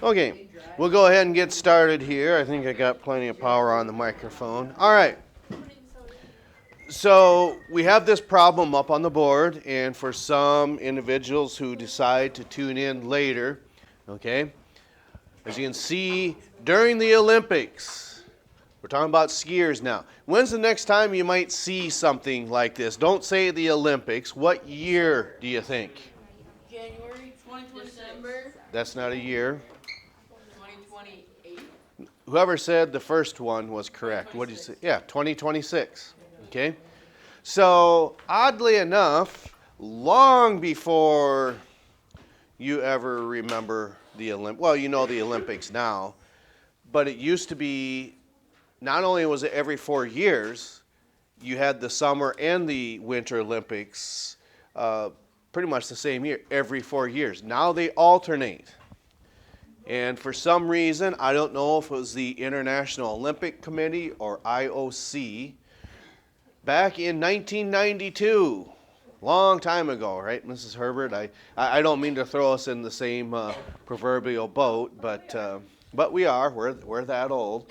Okay, we'll go ahead and get started here. I think I got plenty of power on the microphone. All right. So we have this problem up on the board, and for some individuals who decide to tune in later, okay, as you can see, during the Olympics, we're talking about skiers now. When's the next time you might see something like this? Don't say the Olympics. What year do you think? January 2026. December. That's not a year. 2028. Whoever said the first one was correct. What did you say? Yeah, 2026. Okay. So, oddly enough, long before you ever remember the Olympics, well, you know the Olympics now, but it used to be, not only was it every 4 years, you had the summer and the winter Olympics pretty much the same year, every 4 years. Now they alternate. And for some reason, I don't know if it was the International Olympic Committee or IOC, back in 1992, long time ago, right, Mrs. Herbert? I don't mean to throw us in the same proverbial boat, but we are. We're that old.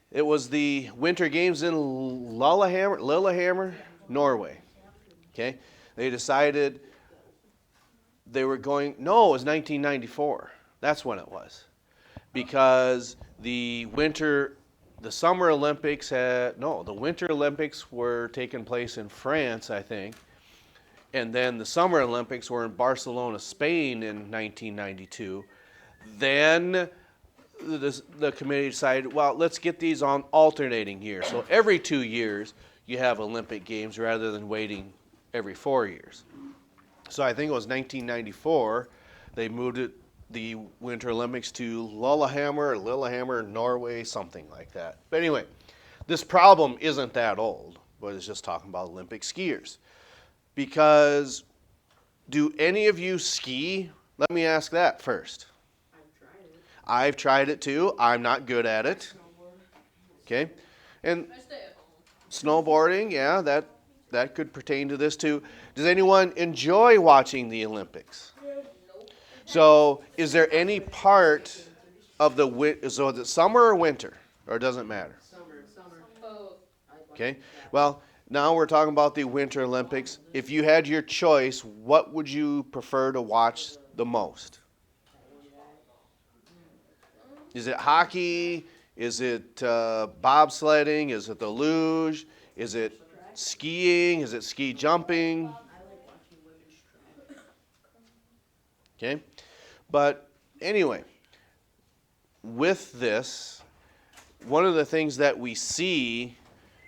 It was the Winter Games in Lillehammer, Norway. Okay, they decided they were going. No, it was 1994. That's when it was, because the Summer Olympics the Winter Olympics were taking place in France, I think, and then the Summer Olympics were in Barcelona, Spain in 1992. Then the committee decided, well, let's get these on alternating years. So every 2 years you have Olympic Games rather than waiting every 4 years. So I think it was 1994 they moved the Winter Olympics to Lillehammer, Norway, something like that. But anyway, this problem isn't that old, but it's just talking about Olympic skiers. Because do any of you ski? Let me ask that first. I've tried it too. I'm not good at it. Okay? And snowboarding, yeah, that could pertain to this too. Does anyone enjoy watching the Olympics? So, is there any part of so is it summer or winter? Or it doesn't matter? Summer. Okay. Well, now we're talking about the Winter Olympics. If you had your choice, what would you prefer to watch the most? Is it hockey? Is it bobsledding? Is it the luge? Is it skiing? Is it ski jumping? Okay. But anyway, with this, one of the things that we see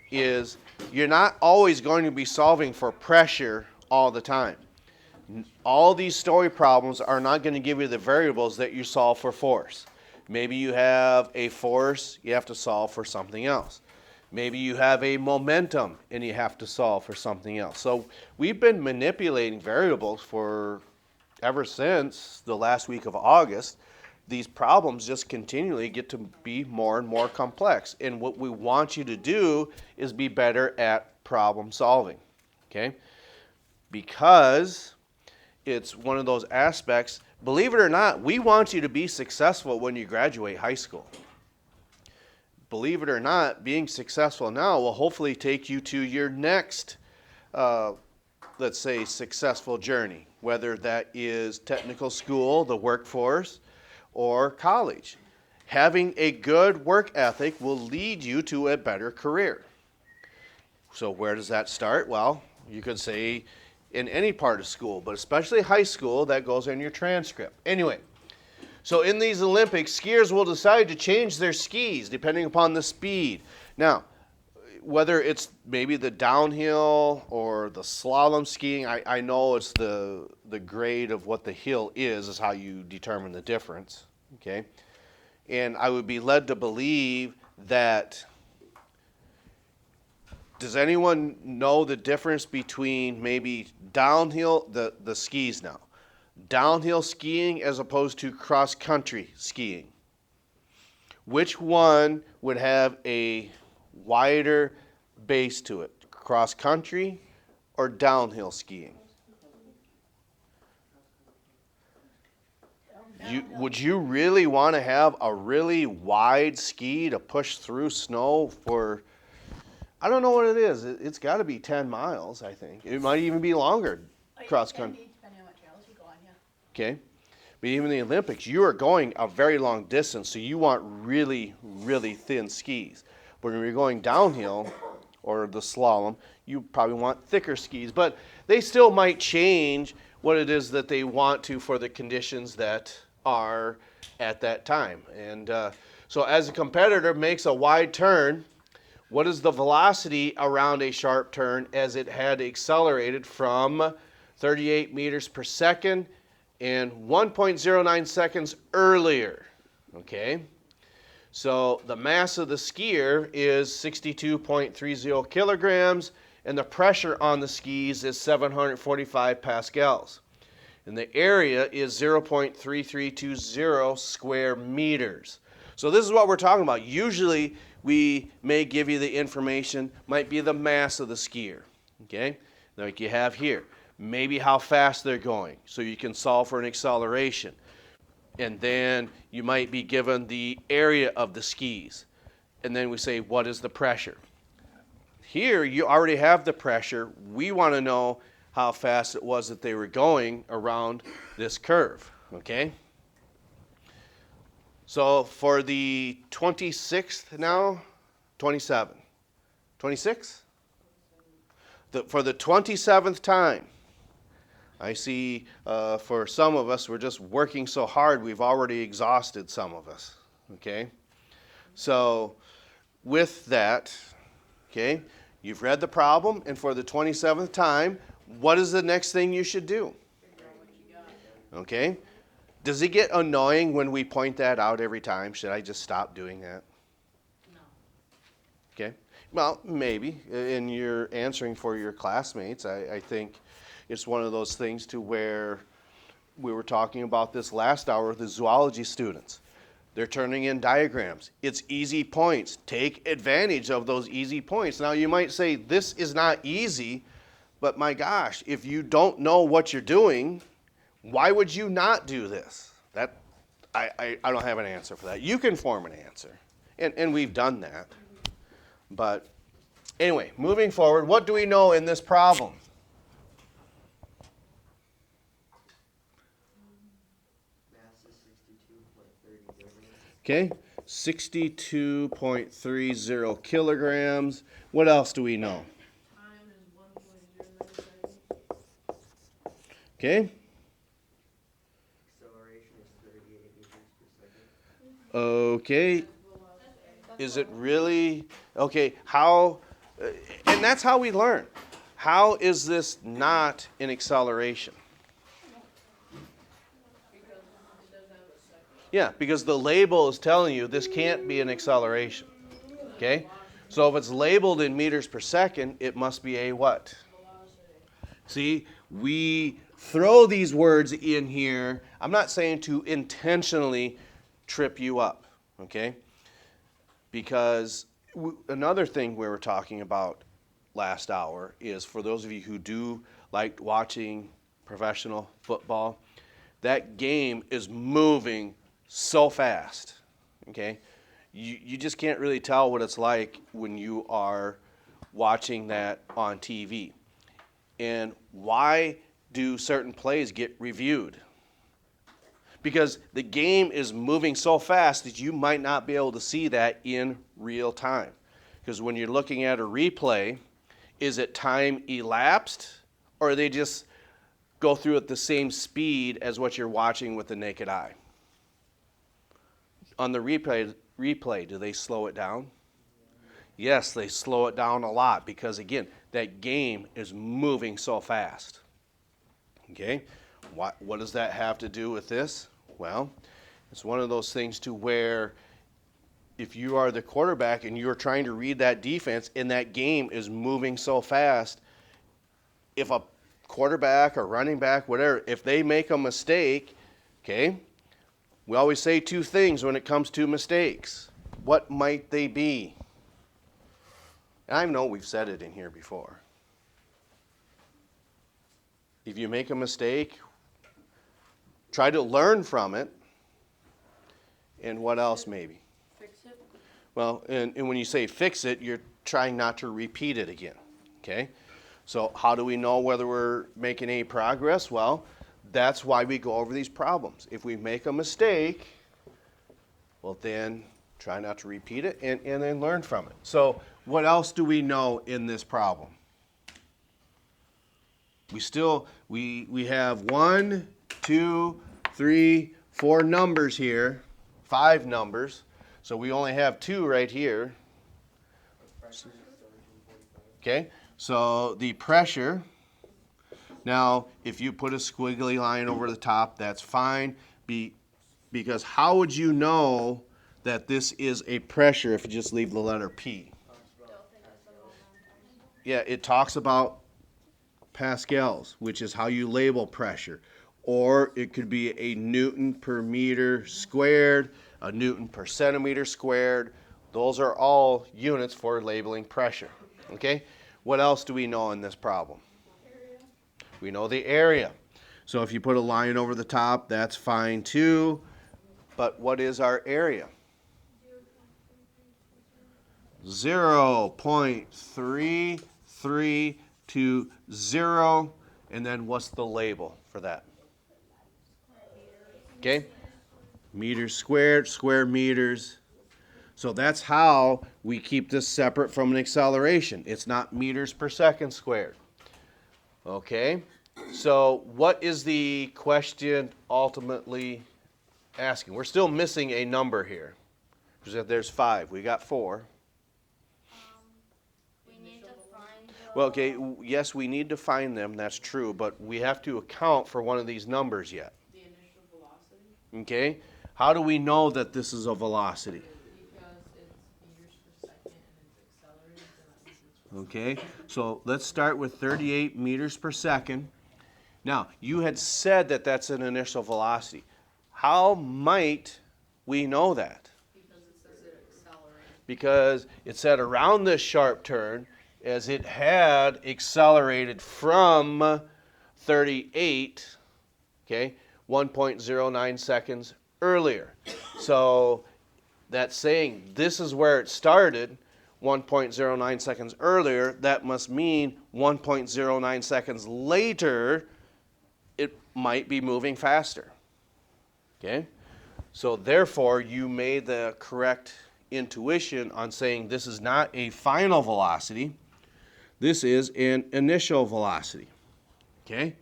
is you're not always going to be solving for pressure all the time. All these story problems are not going to give you the variables that you solve for force. Maybe you have a force, you have to solve for something else. Maybe you have a momentum and you have to solve for something else. So we've been manipulating variables for ever since the last week of August. These problems just continually get to be more and more complex. And what we want you to do is be better at problem solving, okay? Because it's one of those aspects, believe it or not, we want you to be successful when you graduate high school. Believe it or not, being successful now will hopefully take you to your next, let's say, successful journey, whether that is technical school, the workforce, or college. Having a good work ethic will lead you to a better career. So where does that start? Well, you could say in any part of school, but especially high school, that goes in your transcript. Anyway, so in these Olympics, skiers will decide to change their skis depending upon the speed. Now, whether it's maybe the downhill or the slalom skiing, I know it's the grade of what the hill is how you determine the difference, okay? And I would be led to believe that, does anyone know the difference between maybe downhill, the skis now, downhill skiing as opposed to cross-country skiing? Which one would have a wider base to it, cross-country or downhill skiing? Would you really want to have a really wide ski to push through snow for, I don't know what it is. It's got to be 10 miles, I think. It might even be longer cross country. Depending on what trails you go on, yeah. Okay. But even the Olympics, you are going a very long distance, so you want really, really thin skis. But when you're going downhill or the slalom, you probably want thicker skis. But they still might change what it is that they want to for the conditions that are at that time. And so as a competitor makes a wide turn, what is the velocity around a sharp turn as it had accelerated from 38 meters per second and 1.09 seconds earlier? Okay, so the mass of the skier is 62.30 kilograms, and the pressure on the skis is 745 pascals. And the area is 0.3320 square meters. So this is what we're talking about. Usually we may give you the information, might be the mass of the skier, okay? Like you have here. Maybe how fast they're going, so you can solve for an acceleration. And then you might be given the area of the skis. And then we say, what is the pressure? Here you already have the pressure. We want to know how fast it was that they were going around this curve, okay? So for the 26th now, 27, 26? For the 27th time, I see for some of us, we're just working so hard, we've already exhausted some of us, okay? So with that, okay, you've read the problem, and for the 27th time, what is the next thing you should do? Okay? Does it get annoying when we point that out every time? Should I just stop doing that? No. Okay? Well, maybe. And you're answering for your classmates. I think it's one of those things to where we were talking about this last hour with the zoology students. They're turning in diagrams. It's easy points. Take advantage of those easy points. Now, you might say, this is not easy, but my gosh, if you don't know what you're doing, why would you not do this? That I don't have an answer for that. You can form an answer, and we've done that. But anyway, moving forward, what do we know in this problem? Mass is 62.30 Okay, 62.30 kilograms. What else do we know? Time is 1.09 seconds. Okay. Acceleration is 38 meters per second. Okay. Is it really? Okay, how, and that's how we learn. How is this not an acceleration? Because it doesn't have a second. Yeah, because the label is telling you this can't be an acceleration. Okay? So if it's labeled in meters per second, it must be a what? Velocity. See, we throw these words in here. I'm not saying to intentionally trip you up, okay? Because another thing we were talking about last hour is for those of you who do like watching professional football, that game is moving so fast, okay? You just can't really tell what it's like when you are watching that on TV. And why do certain plays get reviewed? Because the game is moving so fast that you might not be able to see that in real time. Because when you're looking at a replay, is it time elapsed, or they just go through at the same speed as what you're watching with the naked eye? On the replay, do they slow it down? Yes, they slow it down a lot because, again, that game is moving so fast. Okay? What does that have to do with this? Well, it's one of those things to where if you are the quarterback and you're trying to read that defense and that game is moving so fast, if a quarterback or running back, whatever, if they make a mistake, okay, we always say two things when it comes to mistakes. What might they be? And I know we've said it in here before. If you make a mistake, try to learn from it, And what else maybe? Fix it. Well, and when you say fix it, you're trying not to repeat it again, okay? So how do we know whether we're making any progress? Well, that's why we go over these problems. If we make a mistake, well then try not to repeat it and then learn from it. So what else do we know in this problem? We have 1, 2, 3, 4 numbers here, 5 numbers. So we only have 2 right here. Okay, so the pressure, now if you put a squiggly line over the top, that's fine. Because how would you know that this is a pressure if you just leave the letter P? Yeah, it talks about pascals, which is how you label pressure. Or it could be a Newton per meter squared, a Newton per centimeter squared. Those are all units for labeling pressure. Okay? What else do we know in this problem? Area. We know the area. So if you put a line over the top, that's fine too. But what is our area? 0.3320. And then what's the label for that? Okay? Meters squared, square meters. So that's how we keep this separate from an acceleration. It's not meters per second squared. Okay? So what is the question ultimately asking? We're still missing a number here. There's 5. We got 4. We need to find the... Well, okay, yes, we need to find them. That's true. But we have to account for one of these numbers yet. The initial velocity. Okay? How do we know that this is a velocity? Because it's meters per second and it's accelerated, so that means it's Okay, so let's start with 38 meters per second. Now, you had said that that's an initial velocity. How might we know that? because it says it accelerated. Because it said around this sharp turn, as it had accelerated from 38, okay, 1.09 seconds earlier. So that's saying this is where it started 1.09 seconds earlier. That must mean 1.09 seconds later it might be moving faster. Okay? So therefore you made the correct intuition on saying this is not a final velocity. This is an initial velocity. Okay?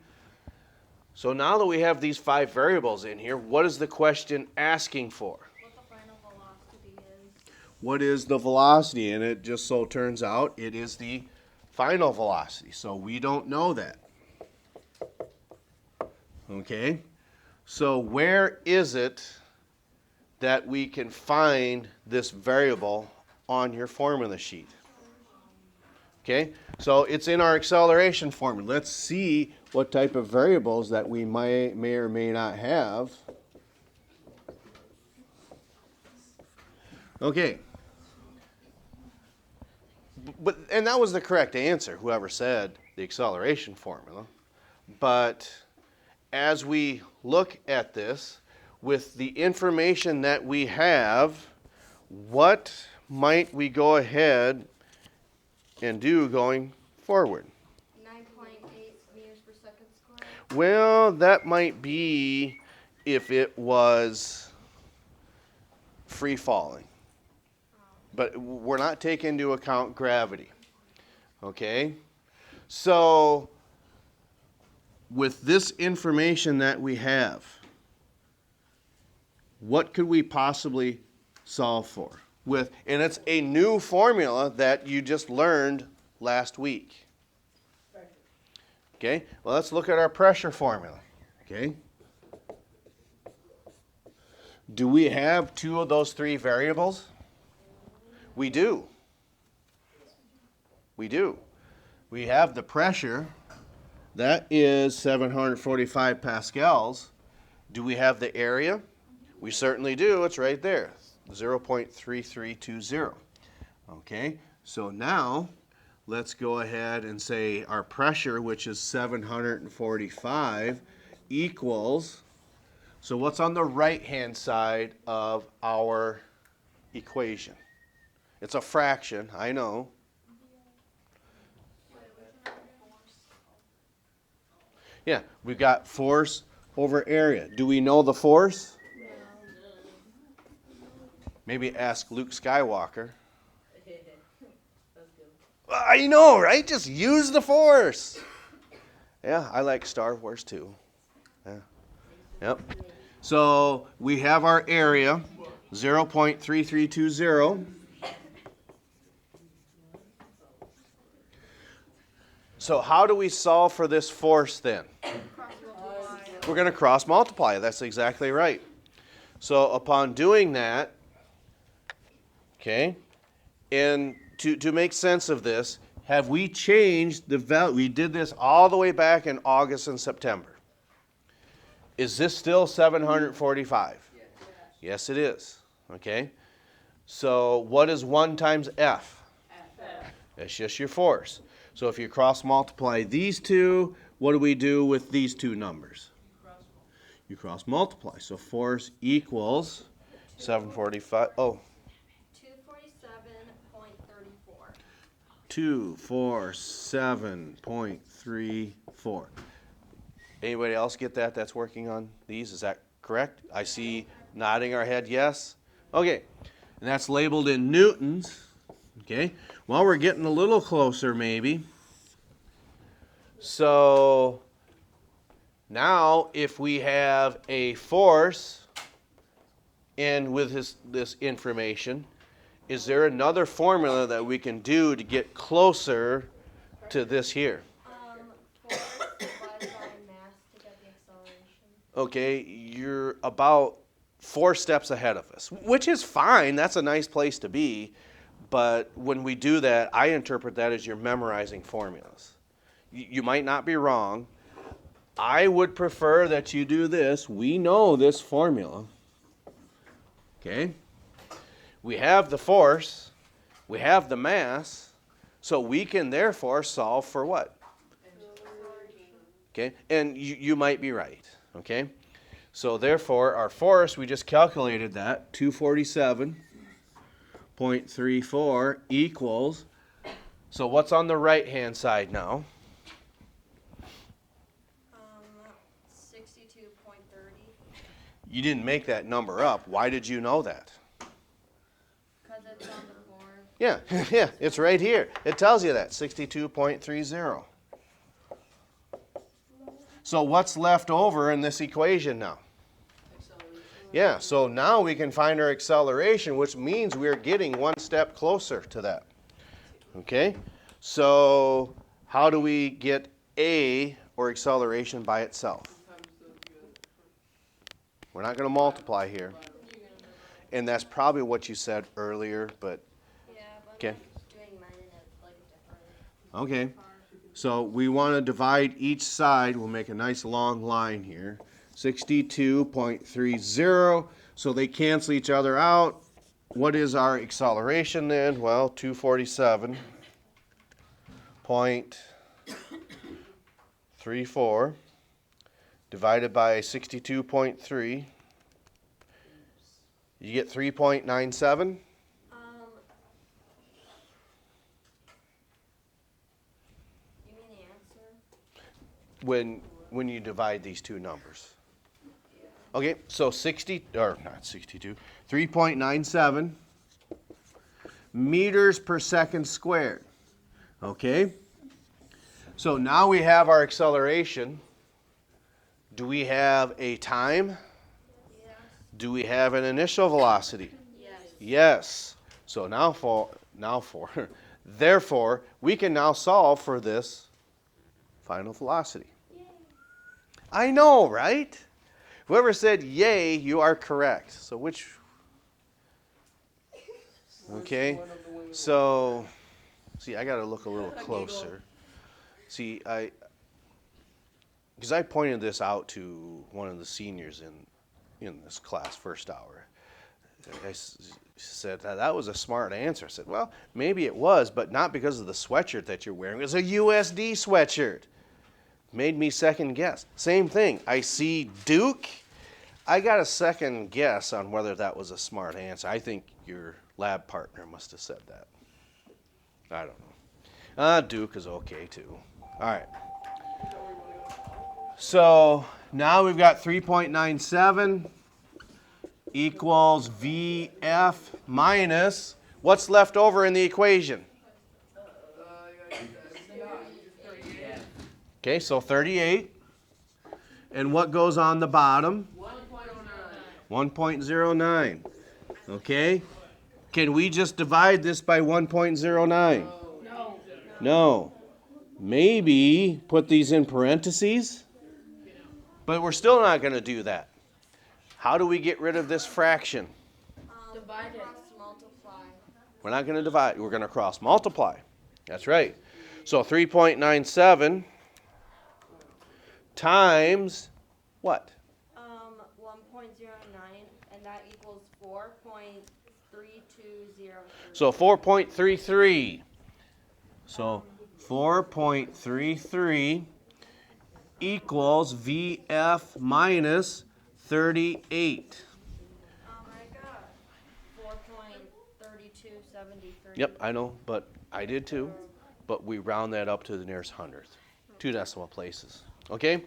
So now that we have these 5 variables in here, what is the question asking for? What the final velocity is. What is the velocity? And it just so turns out it is the final velocity. So we don't know that. Okay? So where is it that we can find this variable on your formula sheet? Okay? So it's in our acceleration formula. Let's see what type of variables that we may or may not have. Okay. And that was the correct answer, whoever said the acceleration formula. But as we look at this, with the information that we have, what might we go ahead and do going forward? 9.8 meters per second squared. Well, that might be if it was free falling. But we're not taking into account gravity. Okay? So, with this information that we have, what could we possibly solve for? And it's a new formula that you just learned last week. Okay? Well, let's look at our pressure formula. Okay? Do we have 2 of those 3 variables? We do. We do. We have the pressure. That is 745 pascals. Do we have the area? We certainly do. It's right there, 0.3320. Okay, so now let's go ahead and say our pressure, which is 745, equals So what's on the right-hand side of our equation? It's a fraction, I know. Yeah, we've got force over area. Do we know the force? Maybe ask Luke Skywalker. I know, right? Just use the force. Yeah, I like Star Wars too. Yeah. Yep. So we have our area, 0.3320. So how do we solve for this force then? We're going to cross multiply. That's exactly right. So upon doing that, okay, and to make sense of this, have we changed the value? We did this all the way back in August and September. Is this still 745? Yes. Yes, it is. Okay. So what is 1 times F? That's just your force. So if you cross multiply these two, what do we do with these two numbers? You cross multiply. So force equals 745. Oh. 247.34. 247.34. Anybody else get that that's working on these? Is that correct? I see nodding our head yes. Okay. And that's labeled in newtons. Okay. Well, we're getting a little closer maybe. So now if we have a force and with this information, is there another formula that we can do to get closer to this here? Force divided by mass to get the acceleration. Okay, you're about 4 steps ahead of us, which is fine. That's a nice place to be. But when we do that, I interpret that as you're memorizing formulas. You might not be wrong. I would prefer that you do this. We know this formula. Okay? We have the force. We have the mass. So we can therefore solve for what? Okay? And you might be right. Okay? So therefore, our force, we just calculated that, 247.34 equals, so what's on the right-hand side now? 62.30. You didn't make that number up. Why did you know that? Because it's on the board. Yeah, yeah, it's right here. It tells you that, 62.30. So what's left over in this equation now? Yeah, so now we can find our acceleration, which means we're getting 1 step closer to that. Okay? So how do we get A, or acceleration, by itself? We're not going to multiply here. And that's probably what you said earlier, but Yeah, but okay. I'm doing mine in a different. Okay. So we want to divide each side. We'll make a nice long line here. 62.30. So they cancel each other out. What is our acceleration then? Well, 247.34 divided by 62.3. You get 3.97. You mean the answer? When you divide these two numbers. Okay, so 3.97 meters per second squared. Okay? So now we have our acceleration. Do we have a time? Yes. Do we have an initial velocity? Yes. Yes. So therefore, we can now solve for this final velocity. Yay. I know, right? Whoever said yay, you are correct. So which? Okay. So, see, I got to look a little closer. See, because I pointed this out to one of the seniors in this class, first hour. I said, that was a smart answer. I said, well, maybe it was, but not because of the sweatshirt that you're wearing. It was a USD sweatshirt. Made me second guess. Same thing. I see Duke. I got a second guess on whether that was a smart answer. I think your lab partner must have said that. I don't know. Duke is okay too. All right. So now we've got 3.97 equals VF minus, what's left over in the equation? Okay, so 38. And what goes on the bottom? 1.09. Okay? Can we just divide this by 1.09? No. Maybe put these in parentheses? But we're still not going to do that. How do we get rid of this fraction? Divide it. Cross multiply. We're not going to divide. We're going to cross multiply. That's right. So 3.97 times what? 1.09, and that equals 4.3203. So 4.33. So 4.33 equals VF minus 38. I got 4.3273. Yep, I know, but I did too. But we round that up to the nearest hundredth. 2 decimal places. Okay?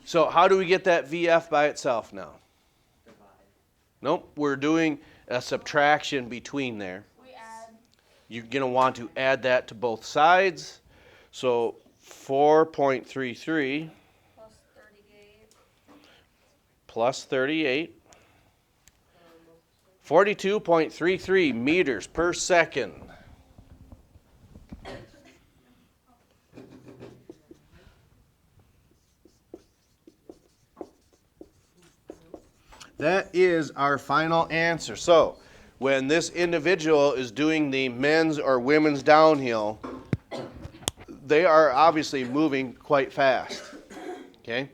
So how do we get that VF by itself now? Divide. Nope, we're doing a subtraction between there. We add. You're going to want to add that to both sides. So 4.33 plus 38. plus 38. 42.33 meters per second. That is our final answer. So, when this individual is doing the men's or women's downhill, they are obviously moving quite fast. Okay?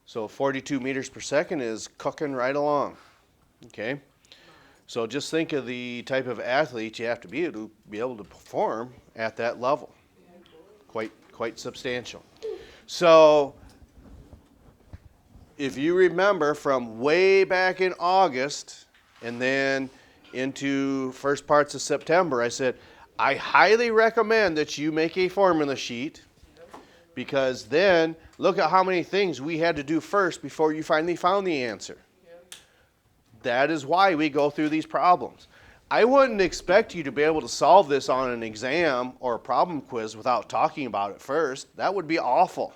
So 42 meters per second is cooking right along. Okay? So just think of the type of athlete you have to be able to perform at that level. Quite substantial. So if you remember from way back in August and then into first parts of September, I said, I highly recommend that you make a formula sheet, because then look at how many things we had to do first before you finally found the answer. That is why we go through these problems. I wouldn't expect you to be able to solve this on an exam or a problem quiz without talking about it first. That would be awful.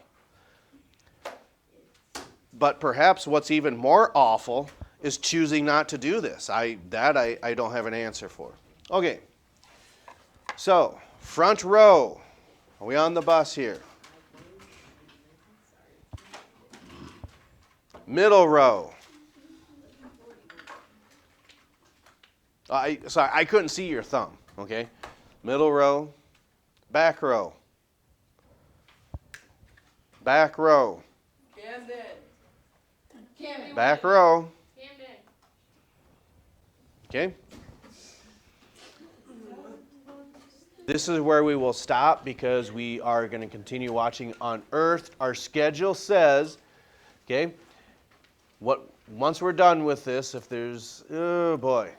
But perhaps what's even more awful is choosing not to do this. I don't have an answer for. Okay. So, front row. Are we on the bus here? Middle row. Sorry, I couldn't see your thumb. Okay. Middle row. Back row. Back row. Back row. Okay. This is where we will stop because we are going to continue watching Unearthed. Our schedule says, okay, once we're done with this, if there's, oh boy,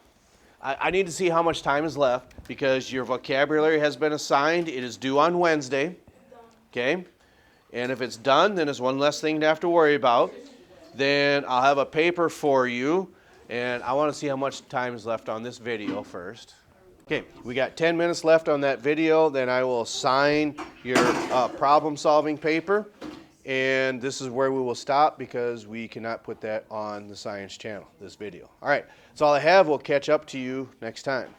I need to see how much time is left because your vocabulary has been assigned. It is due on Wednesday, okay? And if it's done, then it's one less thing to have to worry about. Then I'll have a paper for you, and I want to see how much time is left on this video first. Okay, we got 10 minutes left on that video. Then I will sign your problem-solving paper, and this is where we will stop because we cannot put that on the Science Channel, this video. All right, that's all I have. We'll catch up to you next time.